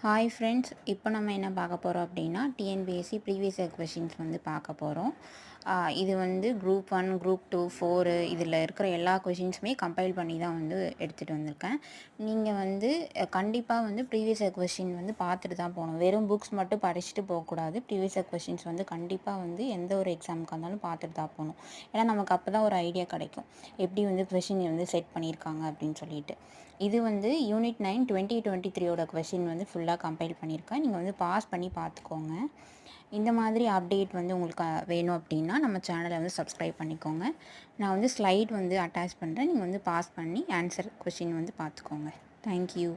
Hi friends, இப்போ நம்ம என்ன பார்க்க போகிறோம் அப்படின்னா டிஎன்பிஎஸ்சி ப்ரீவியஸ் இயர் கொஷின்ஸ் வந்து பார்க்க போகிறோம். இது வந்து குரூப் 1, குரூப் 2, 4 இதில் இருக்கிற எல்லா கொஷின்ஸுமே கம்பைல் பண்ணி தான் வந்து எடுத்துகிட்டு வந்திருக்கேன். நீங்கள் வந்து கண்டிப்பாக வந்து ப்ரீவியஸ் இயர் கொஷின் வந்து பார்த்துட்டு தான் போகணும். வெறும் புக்ஸ் மட்டும் படிச்சுட்டு போகக்கூடாது. ப்ரீவியஸ் இயர் கொஷின்ஸ் வந்து கண்டிப்பாக வந்து எந்த ஒரு எக்ஸாமுக்காக இருந்தாலும் பார்த்துட்டு தான் போகணும். ஏன்னா நமக்கு அப்போ தான் ஒரு ஐடியா கிடைக்கும், எப்படி வந்து கொஷின் வந்து செட் பண்ணியிருக்காங்க அப்படின்னு சொல்லிட்டு. இது வந்து யூனிட் 9 2023ஓட கொஷின் வந்து ஃபுல்லாக கம்பைல் பண்ணியிருக்கேன். நீங்கள் வந்து பாஸ் பண்ணி பார்த்துக்கோங்க. இந்த மாதிரி அப்டேட் வந்து உங்களுக்கு வேணும் அப்படின்னா நம்ம சேனலை வந்து சப்ஸ்கிரைப் பண்ணிக்கோங்க. நான் வந்து ஸ்லைட் வந்து அட்டாச் பண்ணுறேன். நீங்கள் வந்து பாஸ் பண்ணி ஆன்சர் கொஷின் வந்து பார்த்துக்கோங்க. தேங்க்யூ.